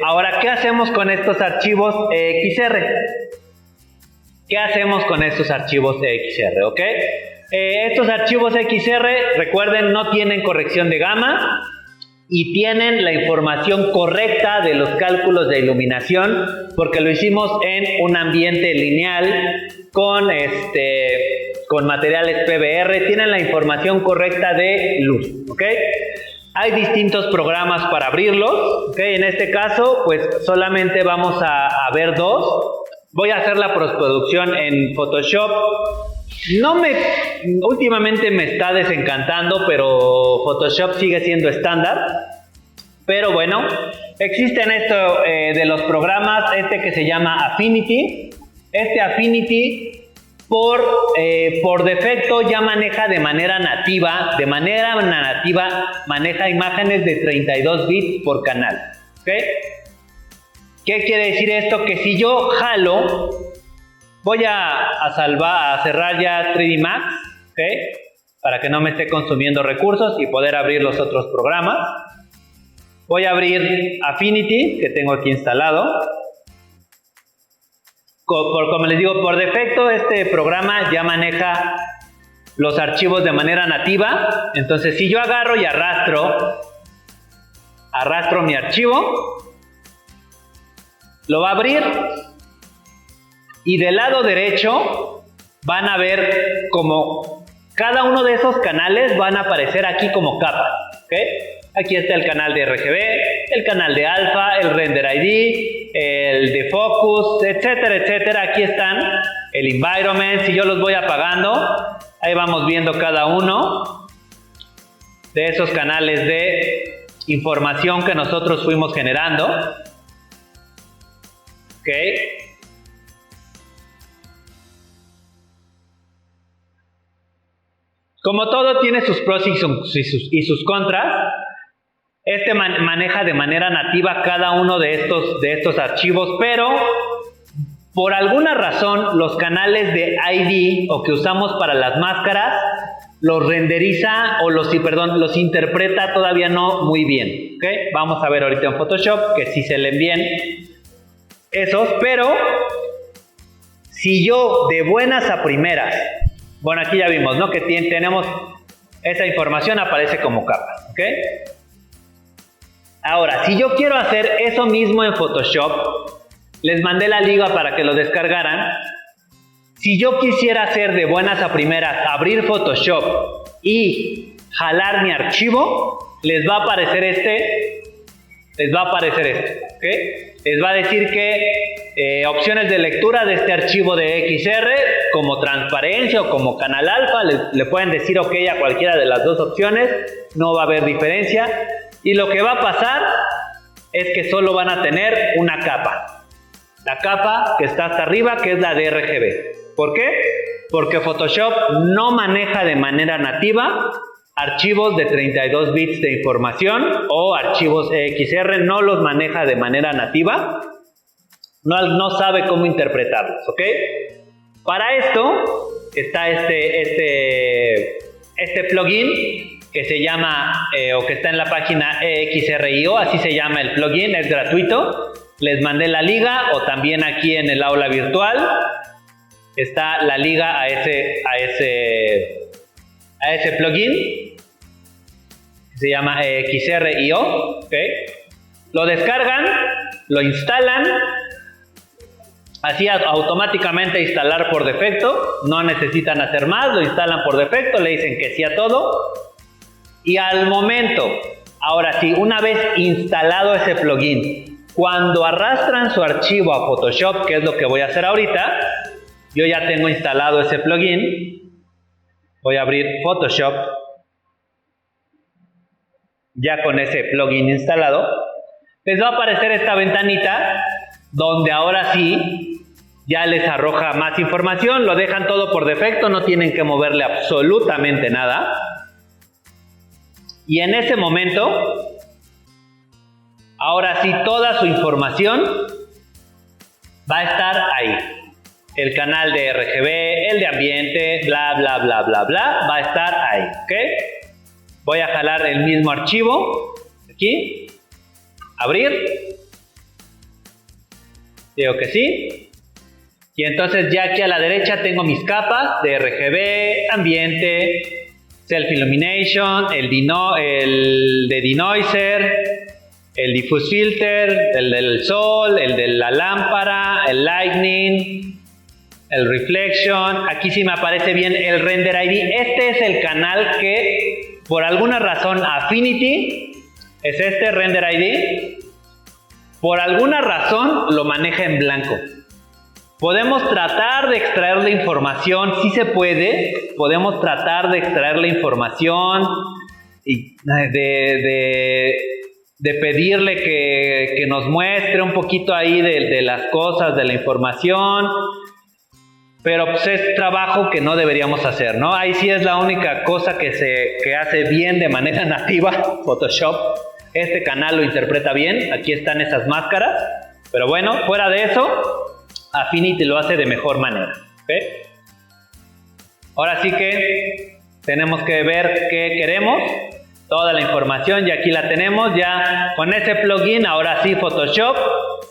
Ahora, ¿qué hacemos con estos archivos EXR? ¿Qué hacemos con estos archivos EXR? ¿Ok? Estos archivos XR, recuerden, no tienen corrección de gama y tienen la información correcta de los cálculos de iluminación porque lo hicimos en un ambiente lineal con materiales PBR. Tienen la información correcta de luz, ¿ok? Hay distintos programas para abrirlos, ¿ok? En este caso, pues solamente vamos a ver dos. Voy a hacer la postproducción en Photoshop. Últimamente me está desencantando, pero Photoshop sigue siendo estándar. Pero bueno, existen de los programas, que se llama Affinity. Affinity por defecto ya maneja de manera nativa, maneja imágenes de 32 bits por canal, ¿ok? ¿Qué quiere decir esto? Que si yo jalo, voy a cerrar ya 3D Max, ¿ok? Para que no me esté consumiendo recursos y poder abrir los otros programas. Voy a abrir Affinity, que tengo aquí instalado. Como les digo, por defecto este programa ya maneja los archivos de manera nativa. Entonces, si yo agarro y arrastro mi archivo, lo va a abrir y del lado derecho van a ver como cada uno de esos canales van a aparecer aquí como capas, ¿ok? Aquí está el canal de RGB, el canal de alfa, el render ID, el de focus, etcétera, etcétera. Aquí están el environment. Si yo los voy apagando, ahí vamos viendo cada uno de esos canales de información que nosotros fuimos generando. ¿Ok? Como todo tiene sus pros y sus contras, maneja de manera nativa cada uno de estos archivos, pero por alguna razón los canales de ID o que usamos para las máscaras los renderiza o los interpreta todavía no muy bien, ¿ok? Vamos a ver ahorita en Photoshop que sí se leen bien esos, pero si yo de buenas a primeras, bueno, aquí ya vimos, ¿no? Que tenemos esa información, aparece como capas, ¿ok? Ahora, si yo quiero hacer eso mismo en Photoshop, les mandé la liga para que lo descargaran. Si yo quisiera hacer de buenas a primeras, abrir Photoshop y jalar mi archivo, les va a aparecer ¿ok? Les va a decir que opciones de lectura de este archivo de XR, como transparencia o como canal alfa, le pueden decir OK a cualquiera de las dos opciones, no va a haber diferencia. Y lo que va a pasar es que solo van a tener una capa. La capa que está hasta arriba, que es la de RGB. ¿Por qué? Porque Photoshop no maneja de manera nativa archivos de 32 bits de información o archivos EXR, no los maneja de manera nativa. No sabe cómo interpretarlos, ¿ok? Para esto está este plugin que se llama, o que está en la página EXR.io, así se llama el plugin, es gratuito. Les mandé la liga, o también aquí en el aula virtual está la liga a ese plugin, que se llama EXR.io, ¿ok? Lo descargan, lo instalan, así automáticamente instalar por defecto, no necesitan hacer más, lo instalan por defecto, le dicen que sí a todo. Y al momento, ahora sí, una vez instalado ese plugin, cuando arrastran su archivo a Photoshop, que es lo que voy a hacer ahorita, yo ya tengo instalado ese plugin, voy a abrir Photoshop, ya con ese plugin instalado, les va a aparecer esta ventanita, donde ahora sí, ya les arroja más información, lo dejan todo por defecto, no tienen que moverle absolutamente nada. Y en ese momento, ahora sí, toda su información va a estar ahí. El canal de RGB, el de ambiente, bla, bla, bla, bla, bla, va a estar ahí, ¿ok? Voy a jalar el mismo archivo, aquí. Abrir. Digo que sí. Y entonces ya aquí a la derecha tengo mis capas de RGB, ambiente, Self Illumination, el de Denoiser, el Diffuse Filter, el del sol, el de la lámpara, el Lightning, el Reflection. Aquí sí me aparece bien el Render ID. Este es el canal que por alguna razón Affinity, es este Render ID, por alguna razón lo maneja en blanco. Podemos tratar de extraer la información, sí se puede, podemos tratar de extraer la información y de pedirle que nos muestre un poquito ahí de las cosas, de la información, pero pues es trabajo que no deberíamos hacer, ¿no? Ahí sí es la única cosa que hace bien de manera nativa Photoshop. Este canal lo interpreta bien, aquí están esas máscaras, pero bueno, fuera de eso, Affinity lo hace de mejor manera, ¿okay? Ahora sí que tenemos que ver qué queremos, toda la información ya aquí la tenemos, ya con ese plugin ahora sí Photoshop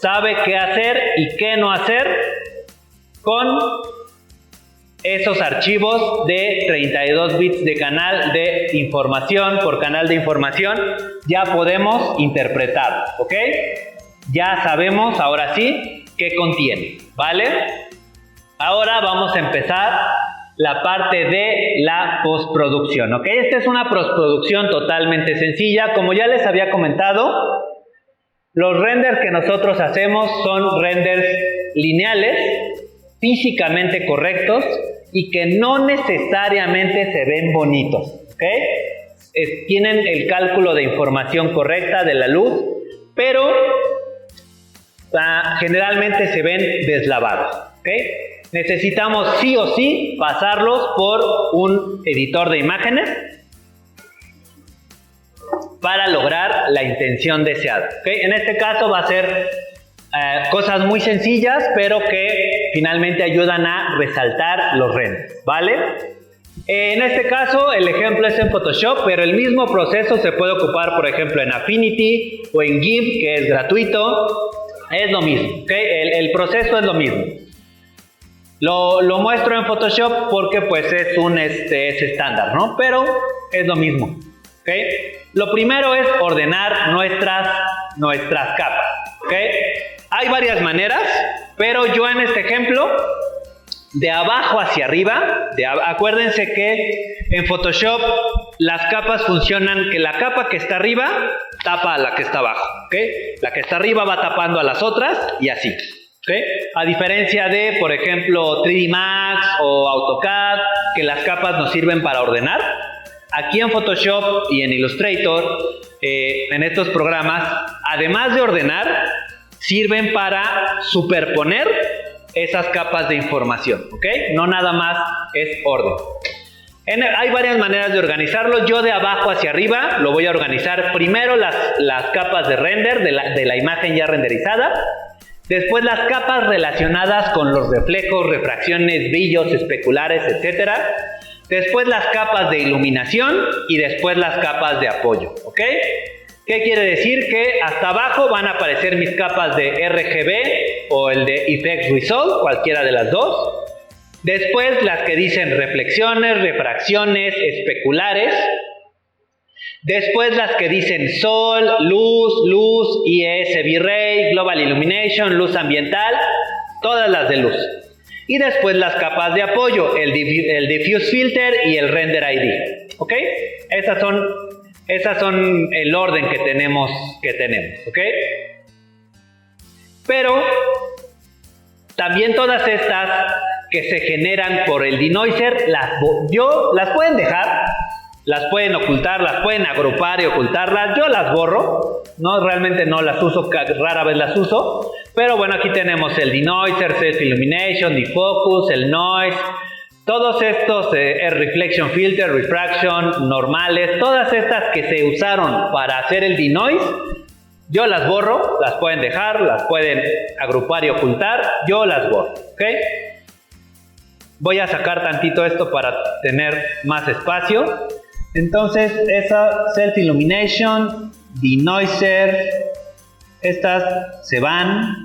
sabe qué hacer y qué no hacer con esos archivos de 32 bits de canal de información por canal de información, ya podemos interpretar, ¿ok? Ya sabemos ahora sí qué contiene, ¿vale? Ahora vamos a empezar la parte de la postproducción, ¿ok? Esta es una postproducción totalmente sencilla. Como ya les había comentado, los renders que nosotros hacemos son renders lineales, físicamente correctos y que no necesariamente se ven bonitos, ¿ok? Tienen el cálculo de información correcta de la luz, pero generalmente se ven deslavados, ¿ok? Necesitamos sí o sí pasarlos por un editor de imágenes para lograr la intención deseada, ¿ok? En este caso va a ser cosas muy sencillas, pero que finalmente ayudan a resaltar los renders, ¿vale? En este caso el ejemplo es en Photoshop, pero el mismo proceso se puede ocupar, por ejemplo, en Affinity o en GIMP, que es gratuito. Es lo mismo, ¿okay? El proceso es lo mismo. Lo muestro en Photoshop porque pues es estándar, ¿no? Pero es lo mismo, ¿okay? Lo primero es ordenar nuestras capas, ¿okay? Hay varias maneras, pero yo en este ejemplo, de abajo hacia arriba, acuérdense que en Photoshop las capas funcionan que la capa que está arriba tapa a la que está abajo, ¿okay? La que está arriba va tapando a las otras y así, ¿okay? A diferencia de, por ejemplo, 3D Max o AutoCAD, que las capas nos sirven para ordenar. Aquí en Photoshop y en Illustrator, en estos programas, además de ordenar, sirven para superponer esas capas de información, ¿ok? No nada más es orden. Hay varias maneras de organizarlo. Yo de abajo hacia arriba lo voy a organizar primero las capas de render de la imagen ya renderizada, después las capas relacionadas con los reflejos, refracciones, brillos, especulares, etcétera, después las capas de iluminación y después las capas de apoyo, ¿ok? ¿Qué quiere decir? Que hasta abajo van a aparecer mis capas de RGB o el de Effect Resolve, cualquiera de las dos. Después las que dicen reflexiones, refracciones, especulares. Después las que dicen sol, luz, IS, V-Ray, Global Illumination, luz ambiental, todas las de luz. Y después las capas de apoyo, el Diffuse Filter y el Render ID. ¿Ok? Esas son el orden que tenemos, ¿ok? Pero también todas estas que se generan por el denoiser, las pueden dejar, las pueden ocultar, las pueden agrupar y ocultarlas. Yo las borro, no, realmente no las uso, rara vez las uso. Pero bueno, aquí tenemos el denoiser, Self Illumination, Defocus, el noise. Todos estos reflection filter, refraction, normales, todas estas que se usaron para hacer el denoise, yo las borro, las pueden dejar, las pueden agrupar y ocultar, yo las borro, ¿ok? Voy a sacar tantito esto para tener más espacio. Entonces, esa Self Illumination, denoiser, Estas se van.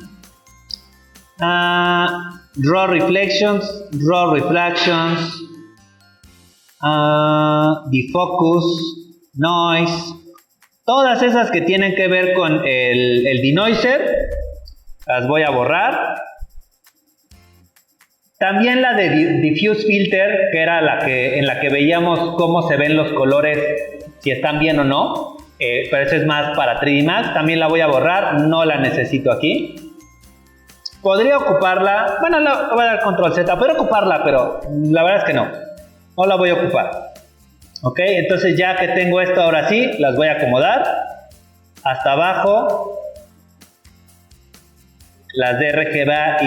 Draw Reflections, Defocus, Noise, todas esas que tienen que ver con el denoiser, las voy a borrar. También la de Diffuse Filter, que era en la que veíamos cómo se ven los colores, si están bien o no, pero esa es más para 3D Max, también la voy a borrar, no la necesito aquí. Podría ocuparla, bueno, le voy a dar control Z, podría ocuparla, pero la verdad es que no la voy a ocupar. Ok, entonces ya que tengo esto, ahora sí, las voy a acomodar hasta abajo, las de RGBA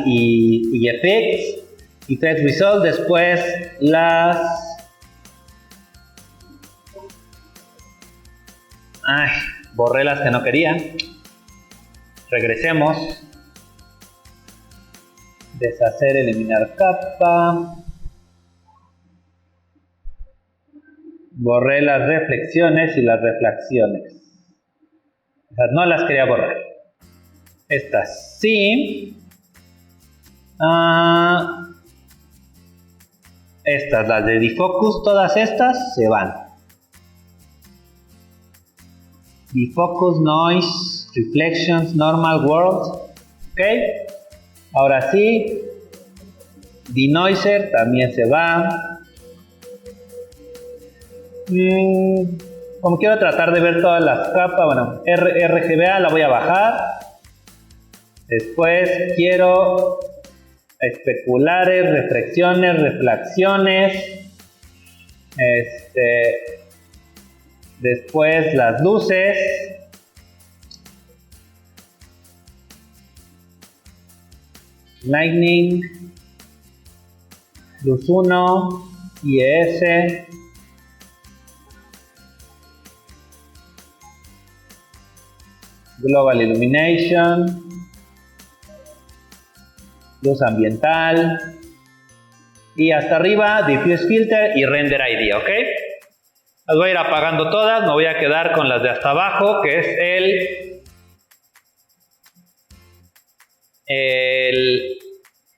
y Effects Result, después borré las que no quería. Regresemos. Deshacer, eliminar capa. Borré las reflexiones y las refracciones. Esas no las quería borrar. Estas sí. Estas, las de Defocus, todas estas se van. Defocus, Noise, Reflections, Normal World. Ok. Ahora sí. Denoiser también se va. Como quiero tratar de ver todas las capas, bueno, RGBA la voy a bajar. Después quiero especulares, reflexiones, después las luces. Lightning, luz 1, IES, Global Illumination, luz ambiental y hasta arriba Diffuse Filter y Render ID, ¿ok? Las voy a ir apagando todas, me voy a quedar con las de hasta abajo, que es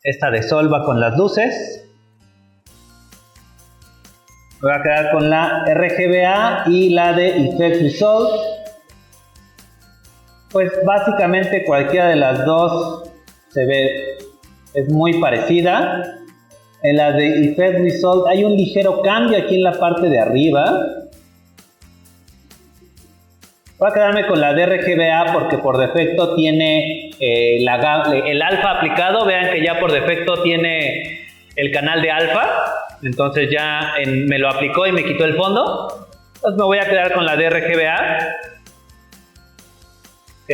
esta de Solva con las luces. Me voy a quedar con la RGBA y la de Effect Result. Pues básicamente cualquiera de las dos se ve, es muy parecida. En la de Effect Result hay un ligero cambio aquí en la parte de arriba. Voy a quedarme con la de RGBA porque por defecto tiene el alfa aplicado. Vean que ya por defecto tiene el canal de alfa. Entonces ya me lo aplicó y me quitó el fondo. Entonces me voy a quedar con la de RGBA. Ok.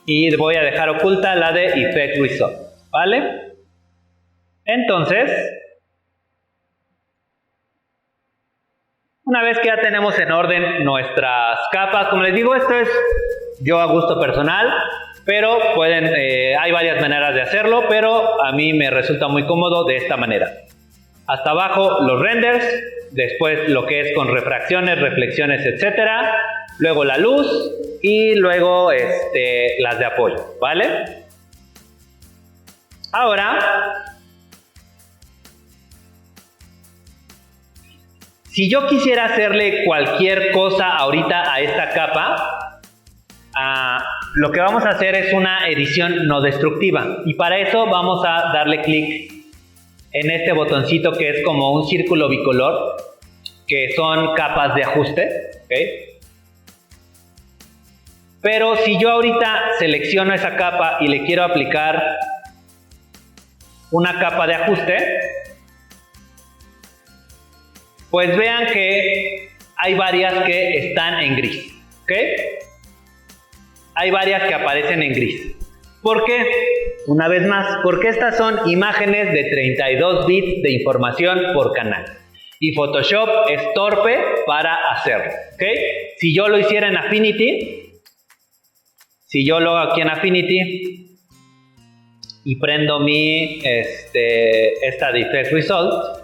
Y voy a dejar oculta la de Effect Result. ¿Vale? Entonces, una vez que ya tenemos en orden nuestras capas, como les digo, esto es yo a gusto personal, pero hay varias maneras de hacerlo, pero a mí me resulta muy cómodo de esta manera. Hasta abajo los renders, después lo que es con refracciones, reflexiones, etcétera, luego la luz y luego las de apoyo, ¿vale? Ahora, si yo quisiera hacerle cualquier cosa ahorita a esta capa, lo que vamos a hacer es una edición no destructiva. Y para eso vamos a darle clic en este botoncito que es como un círculo bicolor, que son capas de ajuste. ¿Okay? Pero si yo ahorita selecciono esa capa y le quiero aplicar una capa de ajuste, pues vean que hay varias que están en gris. ¿Ok? Hay varias que aparecen en gris. ¿Por qué? Una vez más, porque estas son imágenes de 32 bits de información por canal. Y Photoshop es torpe para hacerlo. ¿Ok? Si yo lo hiciera en Affinity, si yo lo hago aquí en Affinity y prendo esta de Effect Result,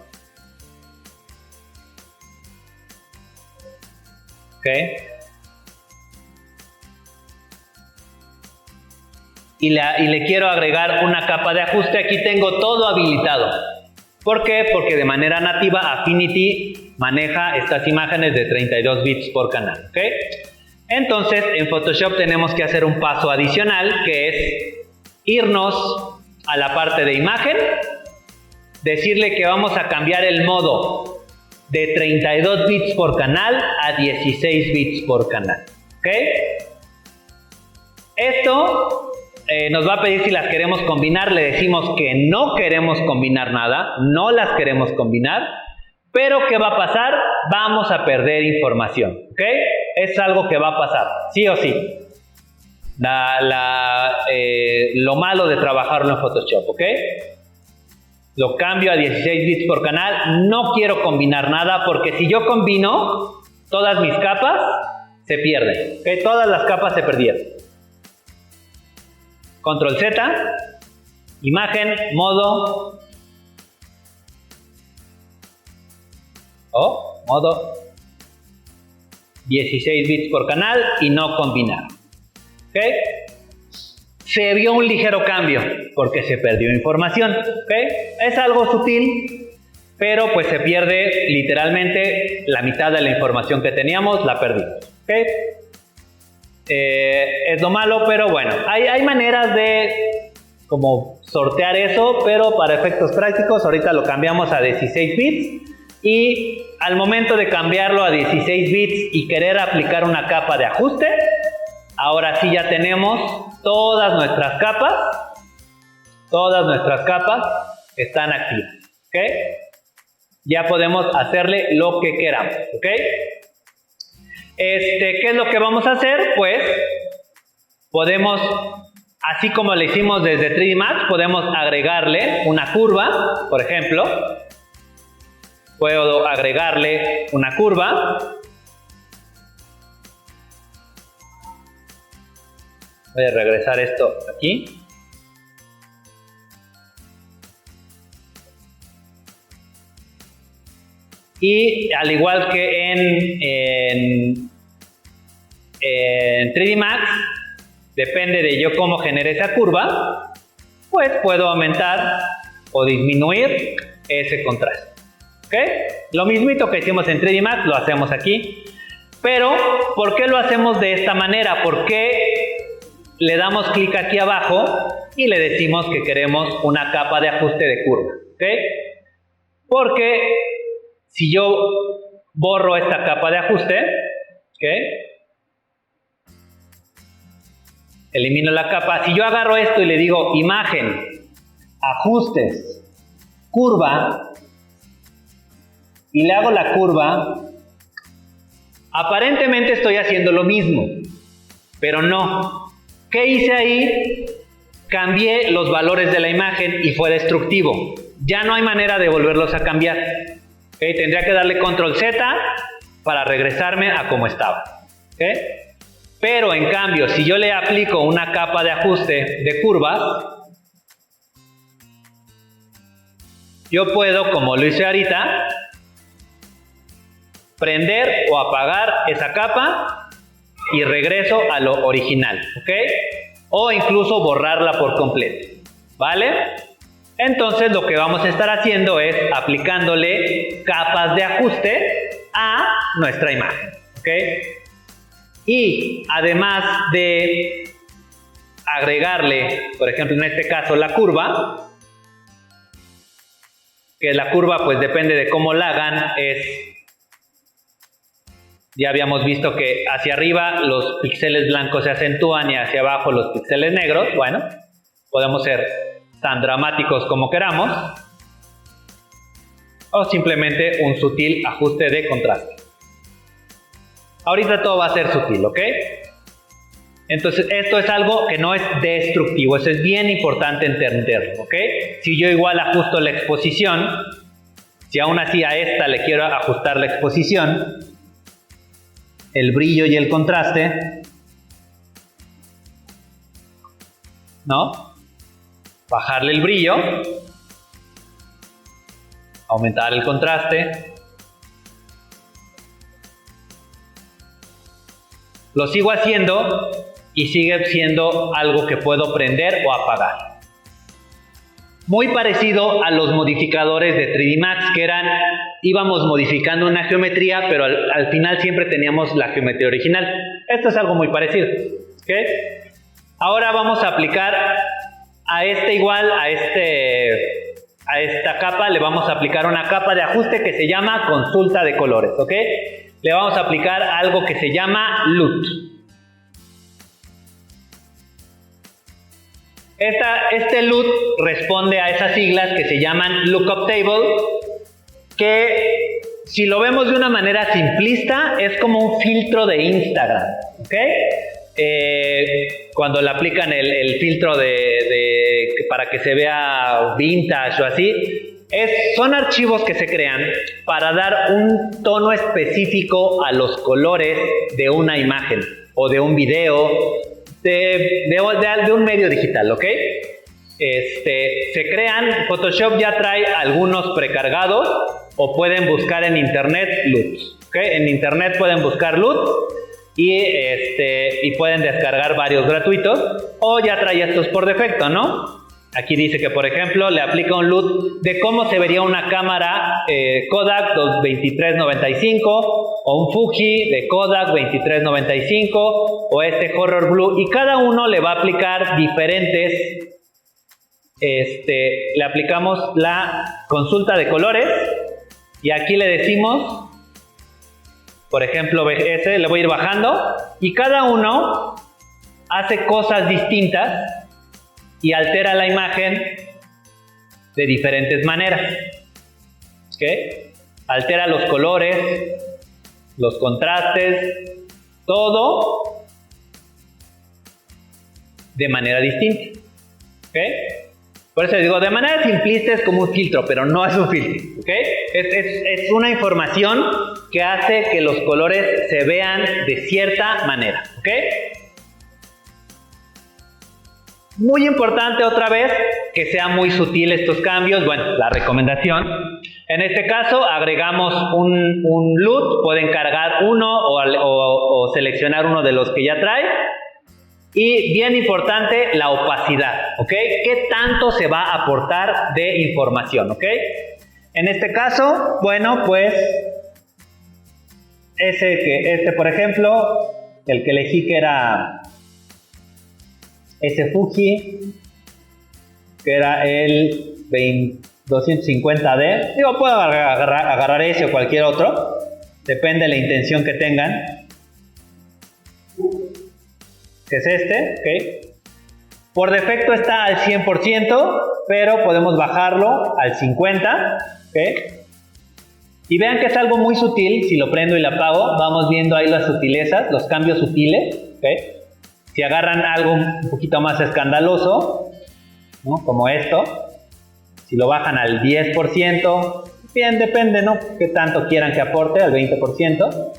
¿ok? Y le quiero agregar una capa de ajuste. Aquí tengo todo habilitado. ¿Por qué? Porque de manera nativa Affinity maneja estas imágenes de 32 bits por canal, ¿ok? Entonces en Photoshop tenemos que hacer un paso adicional, que es irnos a la parte de imagen, decirle que vamos a cambiar el modo de 32 bits por canal a 16 bits por canal, ¿ok? Esto nos va a pedir si las queremos combinar. Le decimos que no queremos combinar nada, no las queremos combinar, pero ¿qué va a pasar? Vamos a perder información, ¿ok? Es algo que va a pasar, sí o sí. Lo malo de trabajarlo en Photoshop, ¿ok? Lo cambio a 16 bits por canal, no quiero combinar nada, porque si yo combino todas mis capas, se pierden, ¿ok? Todas las capas se perdieron. Control Z, imagen, modo, modo 16 bits por canal y no combinar. ¿Ok? Se vio un ligero cambio porque se perdió información. ¿Ok? Es algo sutil, pero pues se pierde literalmente la mitad de la información que teníamos, la perdimos. ¿Ok? Es lo malo, pero bueno, hay maneras de como sortear eso, pero para efectos prácticos ahorita lo cambiamos a 16 bits y al momento de cambiarlo a 16 bits y querer aplicar una capa de ajuste, ahora sí ya tenemos todas nuestras capas están activas, ¿ok? Ya podemos hacerle lo que queramos, ¿ok? ¿Qué es lo que vamos a hacer? Pues podemos, así como le hicimos desde 3D Max, podemos agregarle una curva, por ejemplo. Puedo agregarle una curva. Voy a regresar esto aquí. Y al igual que en 3D Max, depende de yo cómo genere esa curva, pues puedo aumentar o disminuir ese contraste. ¿Ok? Lo mismito que hicimos en 3D Max lo hacemos aquí. Pero, ¿por qué lo hacemos de esta manera? ¿Por qué le damos clic aquí abajo y le decimos que queremos una capa de ajuste de curva? ¿Ok? Porque si yo borro esta capa de ajuste, ¿ok? Elimino la capa. Si yo agarro esto y le digo imagen, ajustes, curva, y le hago la curva, aparentemente estoy haciendo lo mismo, pero no. ¿Qué hice ahí? Cambié los valores de la imagen y fue destructivo. Ya no hay manera de volverlos a cambiar. ¿Okay? Tendría que darle control Z para regresarme a como estaba. ¿Okay? Pero en cambio, si yo le aplico una capa de ajuste de curvas, yo puedo, como lo hice ahorita, prender o apagar esa capa y regreso a lo original, ¿ok? O incluso borrarla por completo, ¿vale? Entonces lo que vamos a estar haciendo es aplicándole capas de ajuste a nuestra imagen, ¿ok? Y además de agregarle, por ejemplo en este caso la curva, que la curva pues depende de cómo la hagan, ya habíamos visto que hacia arriba los píxeles blancos se acentúan y hacia abajo los píxeles negros. Bueno, podemos ser tan dramáticos como queramos o simplemente un sutil ajuste de contraste. Ahorita todo va a ser sutil, ¿ok? Entonces esto es algo que no es destructivo, eso es bien importante entenderlo, ¿ok? Si yo igual ajusto la exposición, si aún así a esta le quiero ajustar la exposición, el brillo y el contraste, ¿no? Bajarle el brillo, aumentar el contraste, lo sigo haciendo y sigue siendo algo que puedo prender o apagar. Muy parecido a los modificadores de 3D Max, que íbamos modificando una geometría, pero al final siempre teníamos la geometría original. Esto es algo muy parecido. ¿Okay? Ahora vamos a aplicar a esta capa, le vamos a aplicar una capa de ajuste que se llama consulta de colores. ¿Ok? Le vamos a aplicar algo que se llama LUT. Este LUT responde a esas siglas que se llaman Lookup Table, que si lo vemos de una manera simplista es como un filtro de Instagram, ¿ok? Cuando le aplican el filtro para que se vea vintage o así, son archivos que se crean para dar un tono específico a los colores de una imagen o de un video, de un medio digital, ¿ok? Se crean, Photoshop ya trae algunos precargados o pueden buscar en internet LUT, ¿ok? En internet pueden buscar LUT y pueden descargar varios gratuitos o ya trae estos por defecto, ¿no? Aquí dice que, por ejemplo, le aplica un LUT de cómo se vería una cámara Kodak 2395 o un Fuji de Kodak 2395 o Horror Blue, y cada uno le va a aplicar diferentes, le aplicamos la consulta de colores y aquí le decimos, por ejemplo, le voy a ir bajando y cada uno hace cosas distintas y altera la imagen de diferentes maneras. ¿Okay? Altera los colores, los contrastes, todo de manera distinta. ¿Okay? Por eso digo, de manera simplista es como un filtro, pero no es un filtro. ¿Okay? Es una información que hace que los colores se vean de cierta manera. ¿Okay? Muy importante otra vez que sea muy sutil estos cambios. Bueno, la recomendación. En este caso agregamos un LUT, pueden cargar uno o seleccionar uno de los que ya trae. Y bien importante, la opacidad, ¿ok? ¿Qué tanto se va a aportar de información, ok? En este caso, bueno, pues por ejemplo, el que elegí que era ese Fuji, que era el 250D. Digo, puedo agarrar ese o cualquier otro, depende de la intención que tengan. Que es ¿ok? Por defecto está al 100%, pero podemos bajarlo al 50%, ¿ok? Y vean que es algo muy sutil. Si lo prendo y lo apago, vamos viendo ahí las sutilezas, los cambios sutiles, ¿ok? Si agarran algo un poquito más escandaloso, ¿no? Como esto, si lo bajan al 10%, bien, depende, ¿no? Qué tanto quieran que aporte, al 20%,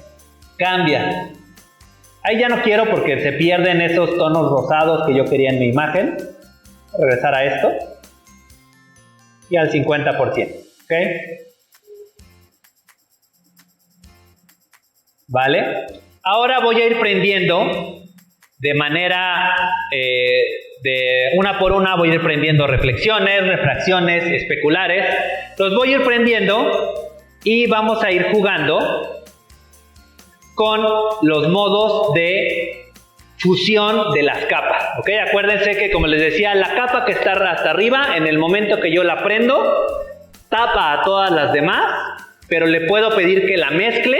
cambia. Ahí ya no quiero porque se pierden esos tonos rosados que yo quería en mi imagen. Voy a regresar a esto. Y al 50%, ¿ok? ¿Vale? Ahora voy a ir prendiendo de manera, de una por una voy a ir prendiendo reflexiones, refracciones, especulares. Los voy a ir prendiendo y vamos a ir jugando con los modos de fusión de las capas, ¿ok? Acuérdense que, como les decía, la capa que está hasta arriba, en el momento que yo la prendo, tapa a todas las demás, pero le puedo pedir que la mezcle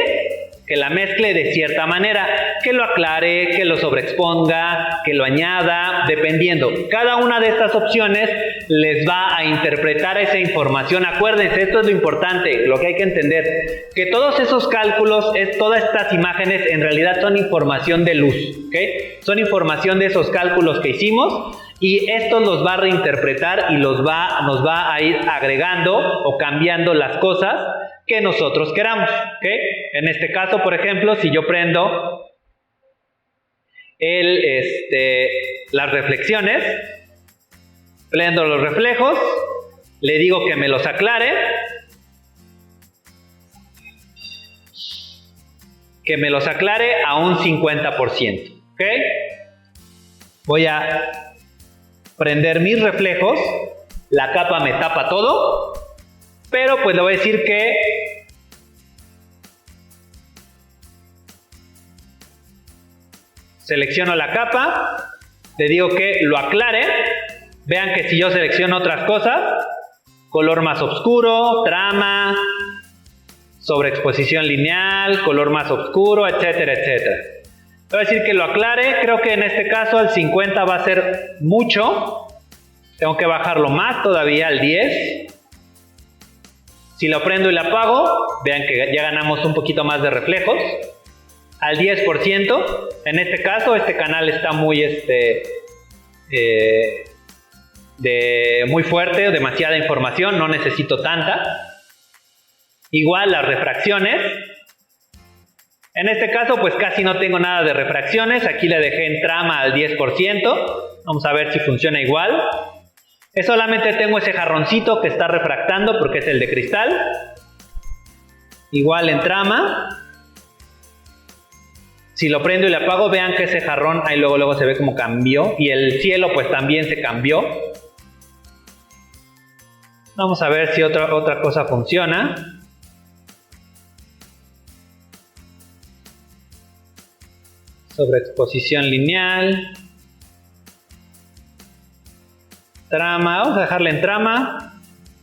de cierta manera, que lo aclare, que lo sobreexponga, que lo añada, dependiendo. Cada una de estas opciones les va a interpretar esa información. Acuérdense, esto es lo importante, lo que hay que entender, que todos esos cálculos, todas estas imágenes en realidad son información de luz, ¿ok? Son información de esos cálculos que hicimos y esto los va a reinterpretar y nos va a ir agregando o cambiando las cosas que nosotros queramos, ¿ok? En este caso, por ejemplo, si yo prendo las reflexiones, prendo los reflejos, le digo que me los aclare, que me los aclare a un 50%. ¿Ok? Voy a prender mis reflejos. La capa me tapa todo, pero pues le voy a decir que selecciono la capa, le digo que lo aclare. Vean que si yo selecciono otras cosas, color más oscuro, trama, sobreexposición lineal, color más oscuro, etcétera, etcétera. Voy a decir que lo aclare. Creo que en este caso al 50 va a ser mucho. Tengo que bajarlo más todavía al 10. Si lo prendo y lo apago, vean que ya ganamos un poquito más de reflejos. Al 10%. En este caso, este canal está muy muy fuerte, demasiada información, no necesito tanta. Igual las refracciones. En este caso, pues casi no tengo nada de refracciones. Aquí le dejé en trama al 10%. Vamos a ver si funciona igual. Solamente tengo ese jarroncito que está refractando porque es el de cristal. Igual en trama. Si lo prendo y le apago, vean que ese jarrón ahí luego se ve como cambió. Y el cielo pues también se cambió. Vamos a ver si otra cosa funciona. Sobreexposición lineal. Trama, vamos a dejarle en trama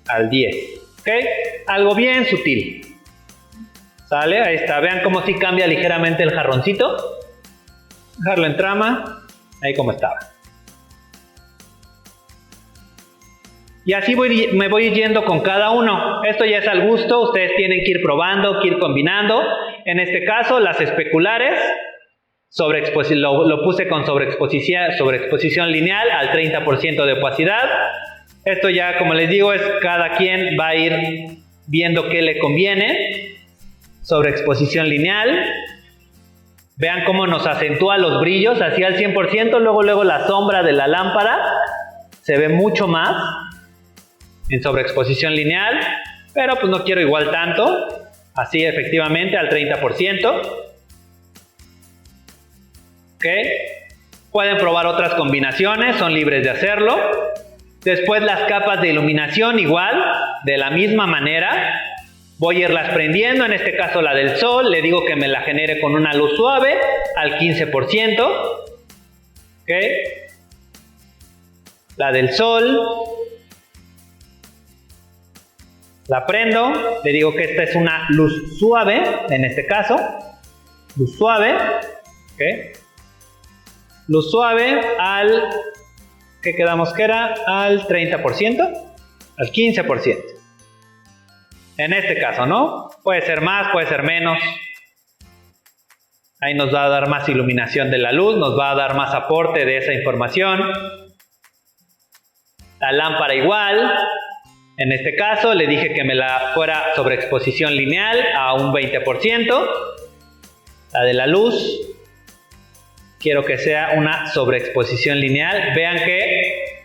al 10. ¿Ok? Algo bien sutil. ¿Sale? Ahí está. Vean cómo sí cambia ligeramente el jarroncito. Dejarlo en trama. Ahí como estaba. Y así me voy yendo con cada uno. Esto ya es al gusto. Ustedes tienen que ir probando, que ir combinando. En este caso, las especulares. Lo puse con sobreexposición lineal al 30% de opacidad. Esto ya, como les digo, es cada quien va a ir viendo qué le conviene. Sobreexposición lineal. Vean cómo nos acentúa los brillos así al 100%. Luego la sombra de la lámpara se ve mucho más en sobreexposición lineal. Pero pues no quiero igual tanto. Así efectivamente al 30%. ¿Okay? Pueden probar otras combinaciones, son libres de hacerlo. Después las capas de iluminación igual, de la misma manera. Voy a irlas prendiendo, en este caso la del sol, le digo que me la genere con una luz suave al 15%. ¿Okay? La del sol. La prendo, le digo que esta es una luz suave, en este caso. Luz suave. ¿Okay? Luz suave al, ¿qué quedamos que era? Al 30%, al 15%. En este caso, ¿no? Puede ser más, puede ser menos. Ahí nos va a dar más iluminación de la luz, nos va a dar más aporte de esa información. La lámpara igual. En este caso le dije que me la fuera sobreexposición lineal a un 20%. La de la luz. Quiero que sea una sobreexposición lineal. Vean que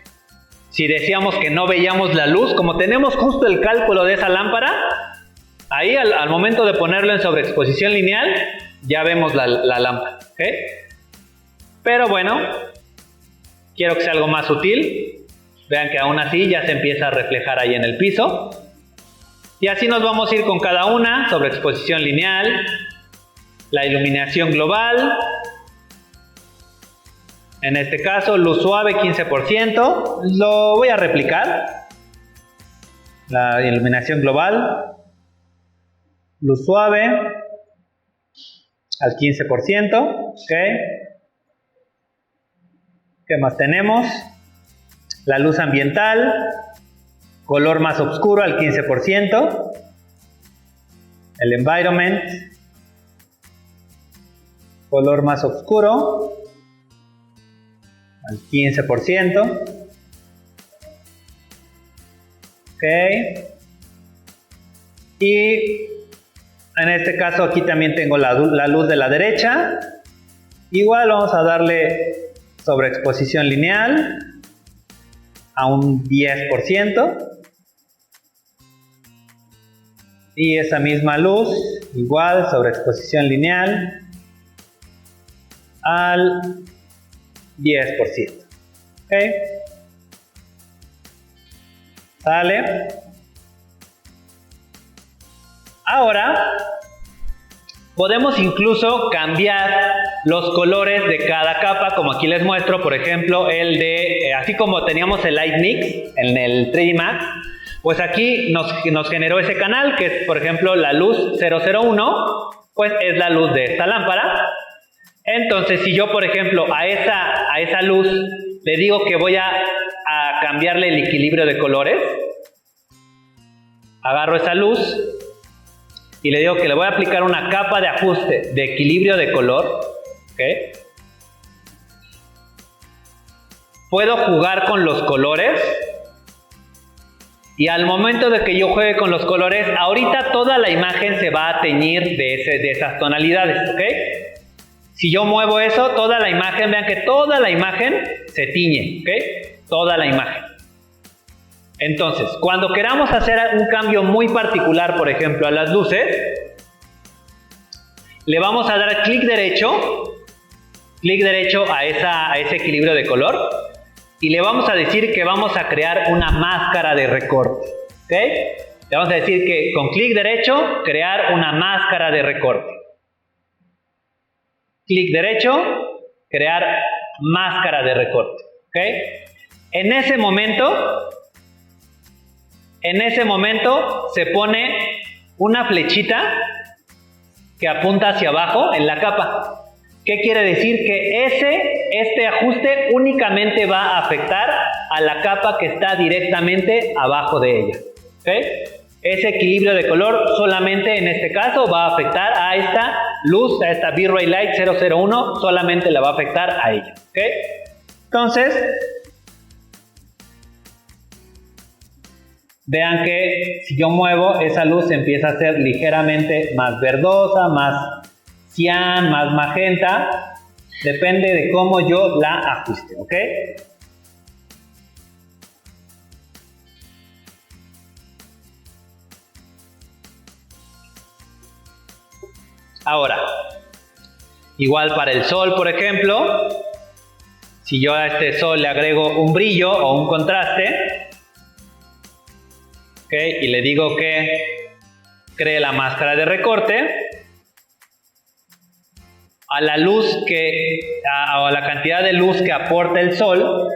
si decíamos que no veíamos la luz, como tenemos justo el cálculo de esa lámpara, ahí al momento de ponerlo en sobreexposición lineal, ya vemos la lámpara. ¿Okay? Pero bueno, quiero que sea algo más sutil. Vean que aún así ya se empieza a reflejar ahí en el piso. Y así nos vamos a ir con cada una. Sobreexposición lineal, la iluminación global. En este caso, luz suave 15%. Lo voy a replicar. La iluminación global. Luz suave al 15%. ¿Okay? ¿Qué más tenemos? La luz ambiental. Color más oscuro al 15%. El environment. Color más oscuro al 15%. Ok. Y en este caso aquí también tengo la luz de la derecha. Igual vamos a darle sobreexposición lineal a un 10%. Y esa misma luz, igual, sobre exposición lineal al 10%. ¿Ok? ¿Sale? Ahora, podemos incluso cambiar los colores de cada capa, como aquí les muestro, por ejemplo, el de, así como teníamos el Light Mix en el 3D Max, pues aquí nos generó ese canal, que es, por ejemplo, la luz 001, pues es la luz de esta lámpara. Entonces, si yo, por ejemplo, a esa luz le digo que voy a cambiarle el equilibrio de colores, agarro esa luz y le digo que le voy a aplicar una capa de ajuste de equilibrio de color, ¿ok? Puedo jugar con los colores y al momento de que yo juegue con los colores, ahorita toda la imagen se va a teñir de esas tonalidades, ¿ok? Si yo muevo eso, toda la imagen, vean que toda la imagen se tiñe, ¿ok? Toda la imagen. Entonces, cuando queramos hacer un cambio muy particular, por ejemplo, a las luces, le vamos a dar clic derecho a ese equilibrio de color y le vamos a decir que vamos a crear una máscara de recorte, ¿ok? Le vamos a decir que con clic derecho, crear una máscara de recorte. Clic derecho, crear máscara de recorte, ¿ok? En ese momento se pone una flechita que apunta hacia abajo en la capa. ¿Qué quiere decir? Que este ajuste únicamente va a afectar a la capa que está directamente abajo de ella, ¿ok? Ese equilibrio de color solamente en este caso va a afectar a esta luz, a esta V-Ray Light 001, solamente la va a afectar a ella, ¿ok? Entonces, vean que si yo muevo, esa luz empieza a ser ligeramente más verdosa, más cian, más magenta. Depende de cómo yo la ajuste, ¿ok? Ahora, igual para el sol, por ejemplo, si yo a este sol le agrego un brillo o un contraste, ¿okay? Y le digo que cree la máscara de recorte, a la luz o a la cantidad de luz que aporta el sol,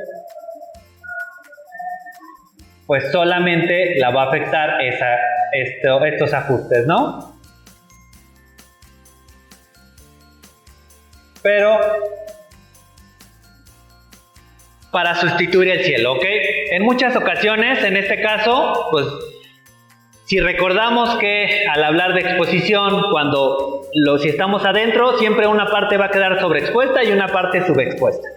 pues solamente la va a afectar estos ajustes, ¿no? Pero para sustituir el cielo, ¿ok? En muchas ocasiones, en este caso, pues si recordamos que al hablar de exposición, si estamos adentro, siempre una parte va a quedar sobreexpuesta y una parte subexpuesta.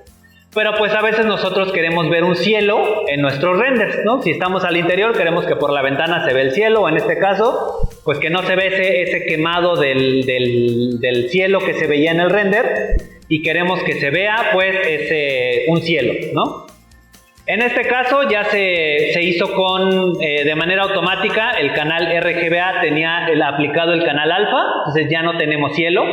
Pero pues a veces nosotros queremos ver un cielo en nuestros renders, ¿no? Si estamos al interior, queremos que por la ventana se ve el cielo, o en este caso, pues que no se ve ese quemado del cielo que se veía en el render, y queremos que se vea pues un cielo, ¿no? En este caso ya se hizo de manera automática. El canal RGBA tenía aplicado el canal alfa, entonces ya no tenemos cielo.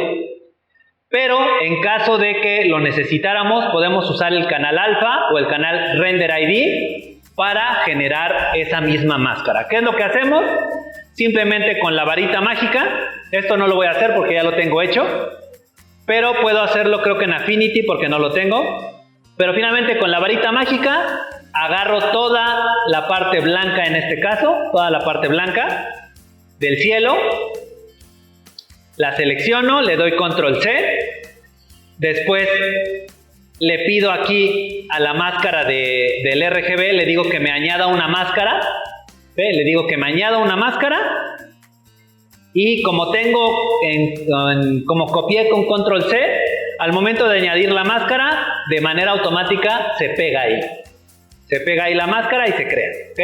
Pero en caso de que lo necesitáramos, podemos usar el canal alfa o el canal Render ID para generar esa misma máscara. ¿Qué es lo que hacemos? Simplemente con la varita mágica, esto no lo voy a hacer porque ya lo tengo hecho, pero puedo hacerlo creo que en Affinity porque no lo tengo. Pero finalmente con la varita mágica agarro toda la parte blanca, en este caso, toda la parte blanca del cielo, la selecciono, le doy control C, después le pido aquí a la máscara del RGB, le digo que me añada una máscara, ¿ve? Le digo que me añada una máscara, y como como copié con control C, al momento de añadir la máscara, de manera automática se pega ahí. Se pega ahí la máscara y se crea, ¿ok?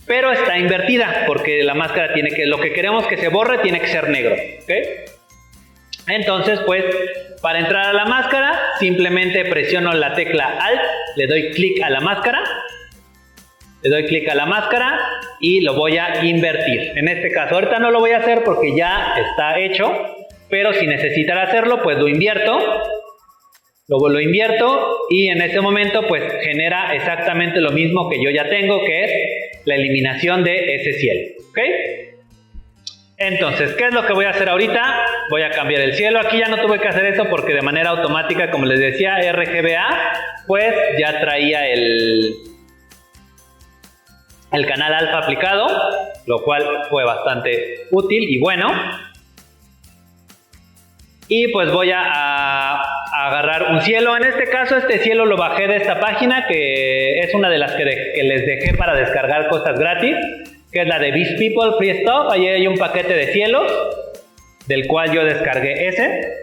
Pero está invertida porque la máscara lo que queremos que se borre tiene que ser negro, ¿ok? Entonces, pues, para entrar a la máscara, simplemente presiono la tecla Alt, le doy clic a la máscara Le doy clic a la máscara y lo voy a invertir. En este caso, ahorita no lo voy a hacer porque ya está hecho, pero si necesitara hacerlo, pues lo invierto. Luego lo invierto y en ese momento pues genera exactamente lo mismo que yo ya tengo, que es la eliminación de ese cielo. ¿Ok? Entonces, ¿qué es lo que voy a hacer ahorita? Voy a cambiar el cielo. Aquí ya no tuve que hacer eso porque de manera automática, como les decía, RGBA, pues ya traía el canal alfa aplicado, lo cual fue bastante útil y bueno. Y pues voy a agarrar un cielo. En este caso, este cielo lo bajé de esta página, que es una de las que les dejé para descargar cosas gratis, que es la de Beast People Free Stuff. Ahí hay un paquete de cielos, del cual yo descargué ese.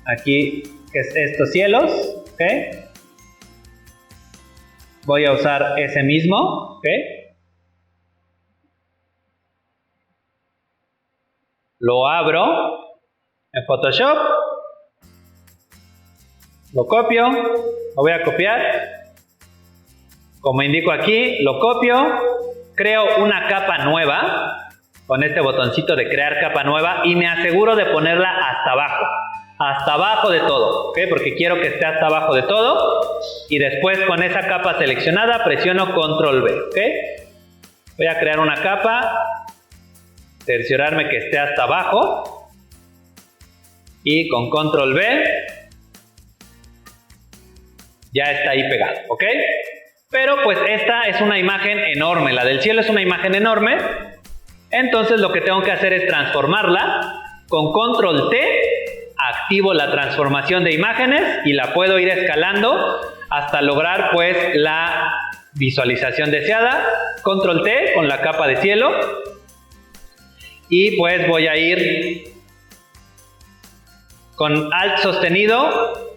Aquí es estos cielos, ¿ok? Voy a usar ese mismo, ¿ok? Lo abro en Photoshop, lo copio, lo voy a copiar, como indico aquí, lo copio, creo una capa nueva, con este botoncito de crear capa nueva y me aseguro de ponerla hasta abajo de todo, ¿ok? Porque quiero que esté hasta abajo de todo y después con esa capa seleccionada presiono Control V, ¿ok? Voy a crear una capa, cerciorarme que esté hasta abajo y con Control V ya está ahí pegado, ¿ok? Pero pues esta es una imagen enorme, la del cielo es una imagen enorme, entonces lo que tengo que hacer es transformarla. Con Control T activo la transformación de imágenes y la puedo ir escalando hasta lograr pues la visualización deseada. Control T con la capa de cielo. Y pues voy a ir con Alt sostenido,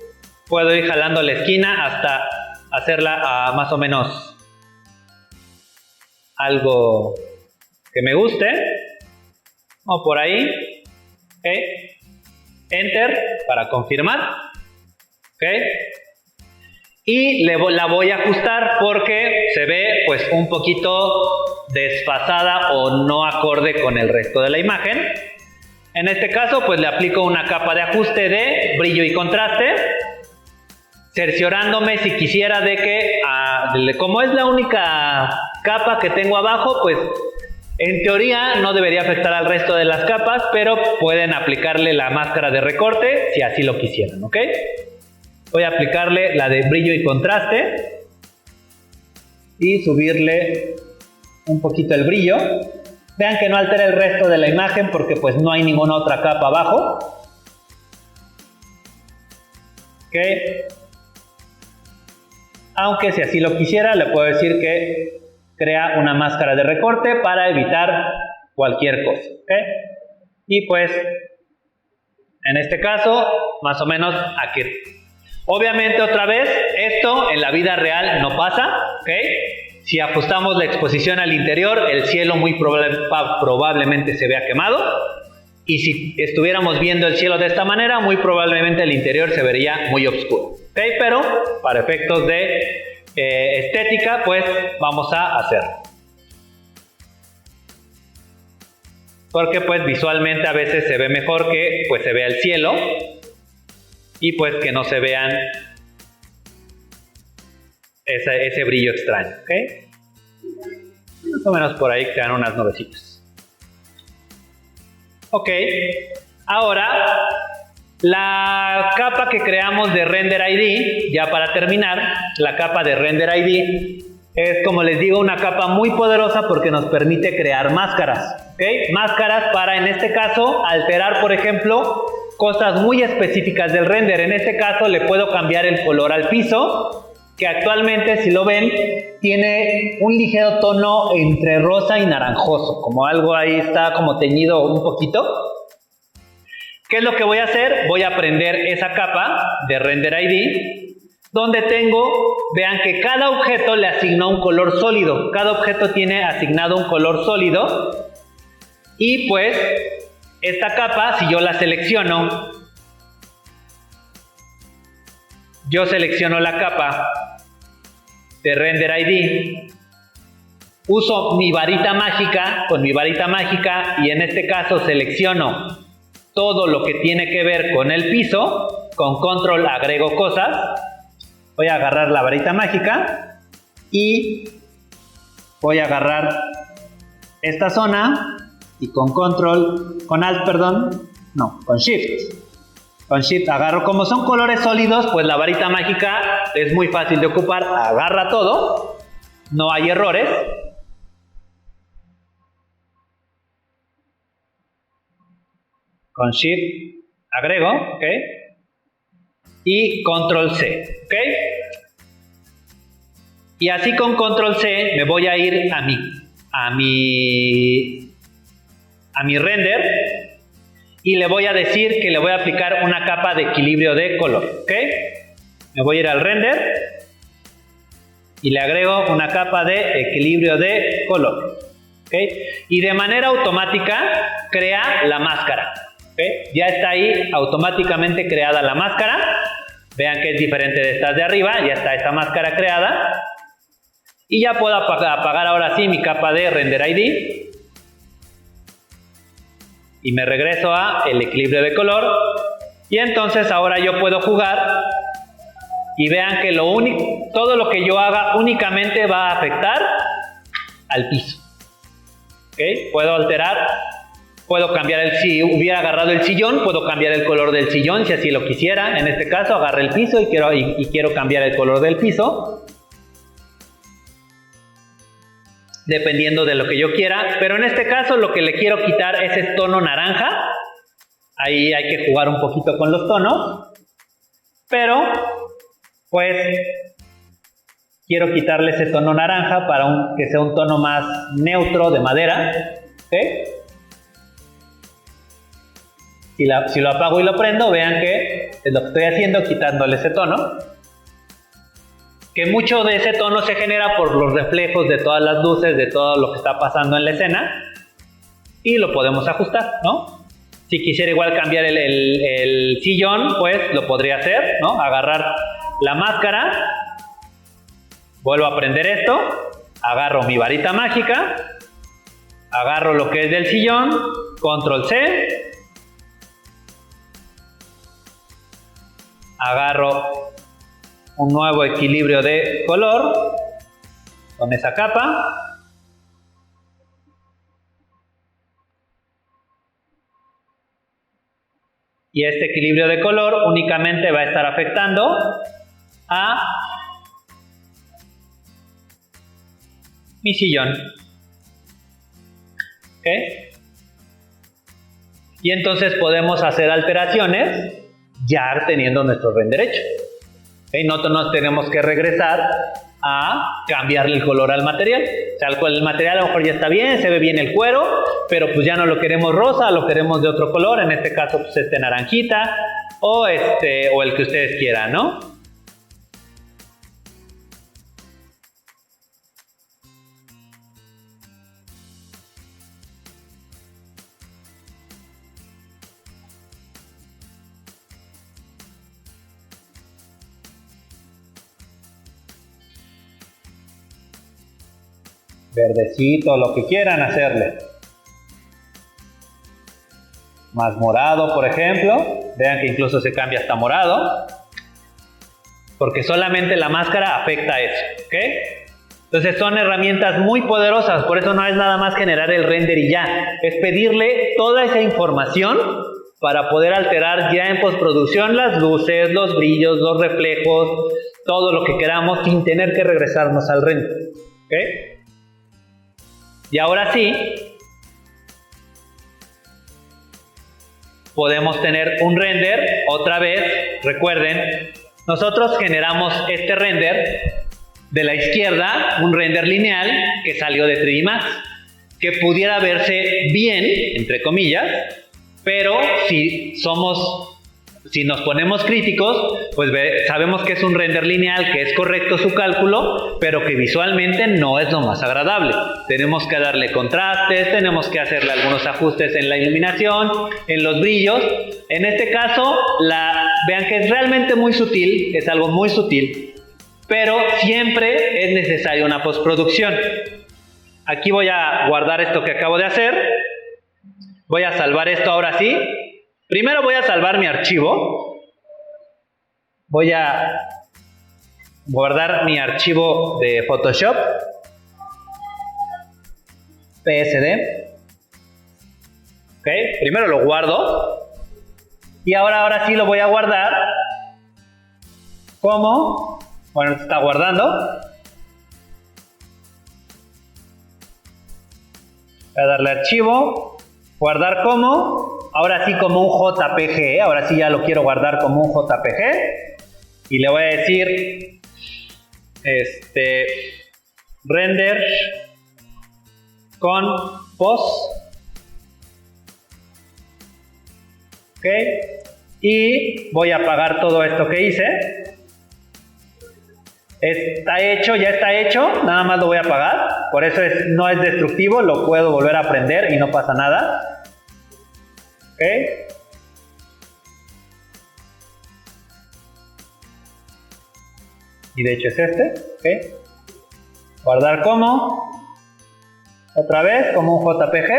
puedo ir jalando la esquina hasta hacerla a más o menos algo que me guste, o por ahí, ¿ok? Enter para confirmar, ¿ok? Y la voy a ajustar porque se ve pues un poquito desfasada o no acorde con el resto de la imagen. En este caso pues le aplico una capa de ajuste de brillo y contraste, cerciorándome si quisiera de que como es la única capa que tengo abajo, pues en teoría no debería afectar al resto de las capas, pero pueden aplicarle la máscara de recorte si así lo quisieran, ¿ok? Voy a aplicarle la de brillo y contraste y subirle un poquito el brillo. Vean que no altera el resto de la imagen porque pues no hay ninguna otra capa abajo. Ok. Aunque si así lo quisiera, le puedo decir que crea una máscara de recorte para evitar cualquier cosa. ¿Ok? Y pues, en este caso, más o menos aquí. Obviamente, otra vez, esto en la vida real no pasa. ¿Ok? Si ajustamos la exposición al interior, el cielo muy probablemente se vea quemado. Y si estuviéramos viendo el cielo de esta manera, muy probablemente el interior se vería muy oscuro. ¿Ok? Pero para efectos de estética, pues vamos a hacerlo. Porque pues visualmente a veces se ve mejor que pues se vea el cielo y pues que no se vean ese brillo extraño. ¿Ok? Más o menos por ahí quedan unas nubecitas. Ok, ahora la capa que creamos de Render ID, ya para terminar, la capa de Render ID es, como les digo, una capa muy poderosa porque nos permite crear máscaras. ¿Ok? Máscaras para, en este caso, alterar, por ejemplo, cosas muy específicas del render. En este caso le puedo cambiar el color al piso, que actualmente, si lo ven, tiene un ligero tono entre rosa y naranjoso, como algo ahí está como teñido un poquito. ¿Qué es lo que voy a hacer? Voy a prender esa capa de Render ID, donde tengo, vean que cada objeto le asignó un color sólido. Cada objeto tiene asignado un color sólido. Y pues, esta capa, si yo la selecciono yo selecciono la capa de Render ID, uso mi varita mágica, con mi varita mágica, y en este caso selecciono todo lo que tiene que ver con el piso, con control agrego cosas, voy a agarrar la varita mágica y voy a agarrar esta zona y con control, con alt, perdón, no, con shift. Con shift agarro, como son colores sólidos, pues la varita mágica es muy fácil de ocupar, agarra todo, no hay errores. Con shift agrego, ok, y control C, ok. Y así con control C me voy a ir a mi render. Y le voy a decir que le voy a aplicar una capa de equilibrio de color, ¿ok? Me voy a ir al render y le agrego una capa de equilibrio de color, ¿ok? Y de manera automática crea la máscara, ¿ok? Ya está ahí automáticamente creada la máscara. Vean que es diferente de estas de arriba, ya está esta máscara creada. Y ya puedo apagar ahora sí mi capa de Render ID. Y me regreso a el equilibrio de color. Y entonces ahora yo puedo jugar. Y vean que todo lo que yo haga únicamente va a afectar al piso. ¿Okay? Puedo alterar. Puedo cambiar si hubiera agarrado el sillón, puedo cambiar el color del sillón si así lo quisiera. En este caso agarré el piso y quiero cambiar el color del piso. Dependiendo de lo que yo quiera, pero en este caso lo que le quiero quitar es ese tono naranja. Ahí hay que jugar un poquito con los tonos, pero pues quiero quitarle ese tono naranja para que sea un tono más neutro de madera, ¿okay? Si lo apago y lo prendo, vean que es lo que estoy haciendo, quitándole ese tono. Que mucho de ese tono se genera por los reflejos de todas las luces, de todo lo que está pasando en la escena. Y lo podemos ajustar, ¿no? Si quisiera igual cambiar el sillón, pues lo podría hacer, ¿no? Agarrar la máscara, vuelvo a prender esto, agarro mi varita mágica, agarro lo que es del sillón, control C, agarro un nuevo equilibrio de color con esa capa. Y este equilibrio de color únicamente va a estar afectando a mi sillón. ¿Ok? Y entonces podemos hacer alteraciones ya teniendo nuestro render hecho. No nos tenemos que regresar a cambiarle el color al material. O sea, el material a lo mejor ya está bien, se ve bien el cuero, pero pues ya no lo queremos rosa, lo queremos de otro color, en este caso pues naranjita o el que ustedes quieran, ¿no? Verdecito, lo que quieran hacerle. Más morado, por ejemplo. Vean que incluso se cambia hasta morado. Porque solamente la máscara afecta a eso, ¿ok? Entonces son herramientas muy poderosas. Por eso no es nada más generar el render y ya. Es pedirle toda esa información para poder alterar ya en postproducción las luces, los brillos, los reflejos, todo lo que queramos sin tener que regresarnos al render, ¿ok? Y ahora sí, podemos tener un render. Otra vez, recuerden, nosotros generamos este render de la izquierda, un render lineal que salió de 3D Max, que pudiera verse bien, entre comillas, pero si somos Si nos ponemos críticos, pues sabemos que es un render lineal, que es correcto su cálculo, pero que visualmente no es lo más agradable. Tenemos que darle contrastes, tenemos que hacerle algunos ajustes en la iluminación, en los brillos. En este caso, vean que es realmente muy sutil, es algo muy sutil, pero siempre es necesaria una postproducción. Aquí voy a guardar esto que acabo de hacer. Voy a salvar esto ahora sí. Primero voy a salvar mi archivo. Voy a guardar mi archivo de Photoshop. PSD. Ok, primero lo guardo. Y ahora sí lo voy a guardar como... Bueno, se está guardando. Voy a darle archivo. Guardar como, ahora sí como un JPG, ahora sí ya lo quiero guardar como un JPG y le voy a decir render con post, ok, y voy a apagar todo esto que hice. Está hecho, ya está hecho, nada más lo voy a apagar, por eso no es destructivo, lo puedo volver a prender y no pasa nada. Ok. Y de hecho es ok. Guardar como, otra vez como un JPG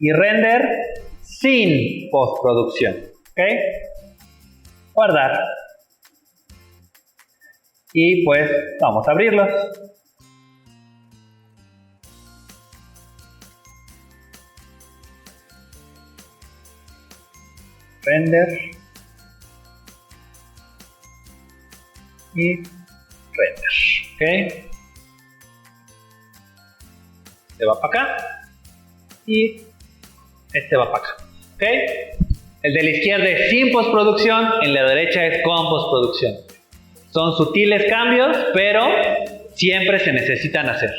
y render sin postproducción. Ok. Guardar. Y pues vamos a abrirlos. Render y render. Ok. Este va para acá y este va para acá. Ok. El de la izquierda es sin postproducción, en la derecha es con postproducción. Son sutiles cambios, pero siempre se necesitan hacer.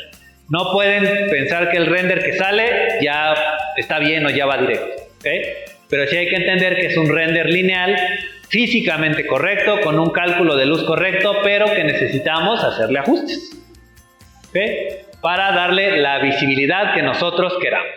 No pueden pensar que el render que sale ya está bien o ya va directo. ¿Okay? Pero sí hay que entender que es un render lineal físicamente correcto, con un cálculo de luz correcto, pero que necesitamos hacerle ajustes. ¿Okay? Para darle la visibilidad que nosotros queramos.